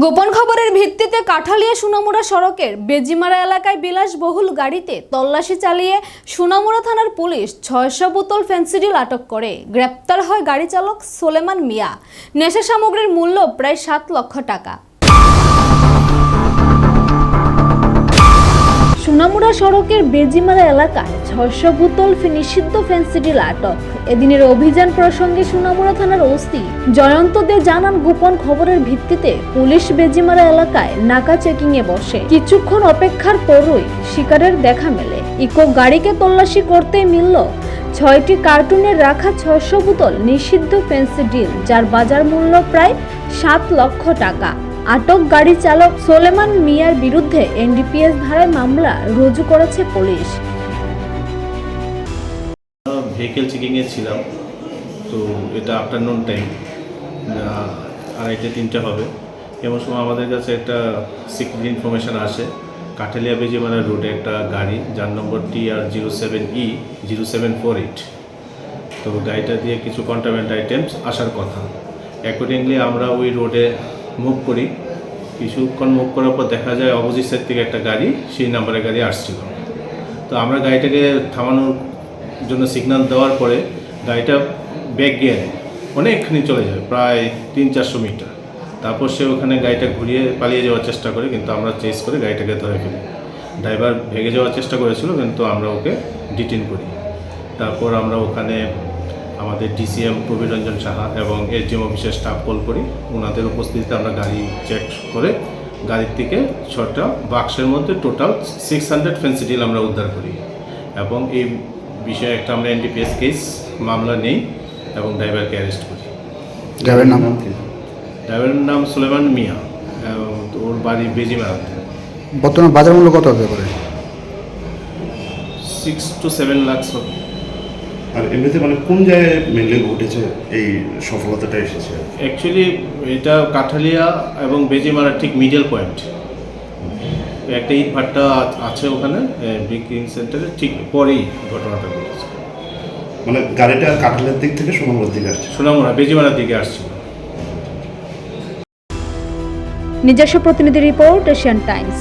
গোপন খবরের ভিত্তিতে কাঠালিয়া সোনামুড়া সড়কের বেজিমারা এলাকায় বিলাসবহুল গাড়িতে তল্লাশি চালিয়ে সোনামুড়া থানার পুলিশ ৬০০ বোতল ফেন্সিডিল আটক করে। গ্রেপ্তার হয় গাড়ি চালক সোলেমান মিয়া। নেশা সামগ্রীর মূল্য প্রায় ৭ লক্ষ টাকা। সোনামুড়া সড়কের বেজিমারা এলাকায় ৬০০ বোতল নিষিদ্ধ ফেন্সিডিল আটক। এদিনের অভিযান প্রসঙ্গে সোনামুড়া থানার ওসি জয়ন্ত দে জানান, গোপন খবরের ভিত্তিতে পুলিশ বেজিমারা এলাকায় নাকা চেকিং এ বসে। কিছুক্ষণ অপেক্ষার পরই শিকারের দেখা মেলে। ইকো গাড়িকে তল্লাশি করতেই মিলল ৬টি কার্টুনের রাখা ৬০০ বোতল নিষিদ্ধ ফেন্সিডিল, যার বাজার মূল্য প্রায় ৭ লক্ষ টাকা। আটক গাড়ি চালক সোলেমান মিয়ার বিরুদ্ধে এনডিপিএস ধারায় মামলা রুজু করেছে পুলিশ। ভেহিকেল চেকিংয়ে ছিলাম, তো এটা আফটারনুন টাইম, 2:30-3টা হবে। এমন সময় আমাদের কাছে একটা সিক্রেট ইনফরমেশান আসে, কাঠালিয়া বেজিমারা রোডে একটা গাড়ি যার নম্বর TR07E0748। তো গাড়িটা দিয়ে কিছু কন্ট্রাব্যান্ড আইটেমস আসার কথা। অ্যাকর্ডিংলি আমরা ওই রোডে মুভ করি। কিছুক্ষণ মুভ করার পর দেখা যায় অপোজিট সাইড থেকে একটা গাড়ি, সেই নাম্বারের গাড়ি আসছিল। তো আমরা গাড়িটাকে থামানোর জন্য সিগন্যাল দেওয়ার পরে গাড়িটা ব্যাক গিয়ারে অনেকখানি চলে যায়, প্রায় 300-400 মিটার। তারপর সে ওখানে গাড়িটা ঘুরিয়ে পালিয়ে যাওয়ার চেষ্টা করে, কিন্তু আমরা চেস করে গাড়িটাকে ধরে ফেলি। ড্রাইভার ভেগে যাওয়ার চেষ্টা করেছিল, কিন্তু আমরা ওকে ডিটেইন করি। তারপর আমরা ওখানে আমাদের ডিসিএম প্রবীর রঞ্জন সাহা এবং এসডিএম অফিসের স্টাফ কল করি। ওনাদের উপস্থিতিতে আমরা গাড়ি চেক করে গাড়ির থেকে 6টা বাক্সের মধ্যে টোটাল 600 ফেন্সিডিল আমরা উদ্ধার করি, এবং এই বিষয়ে একটা আমরা এনডিপিএস কেস মামলা নেই এবং ড্রাইভারকে অ্যারেস্ট করি। ড্রাইভারের নাম কি? ড্রাইভারের নাম সোলেমান মিয়া, ওর বাড়ি বেজিমারাতে। বর্তমানে বাজার মূল্য কত হতে পারে? 6 to 7 লাখ হবে। আর এমনিতে মানে কোন জায়গায় মেনলি ঘটেছে এই সফলতাটা এসেছে? অ্যাকচুয়ালি এটা কাঠালিয়া এবং বেজিমারা ঠিক মিডল পয়েন্ট, একটা ইট ভাট্টা আছে ওখানে বিক্রিং সেন্টারের ঠিক পরেই ঘটনাটা ঘটেছে। মানে গাড়িটা কাঠালের দিক থেকে সোনামুড়ার দিকে আসছে? সোনামুড়া বেজিমারার দিকে আসছিল। নিজস্ব প্রতিনিধি রিপোর্ট, এশিয়ান টাইমস।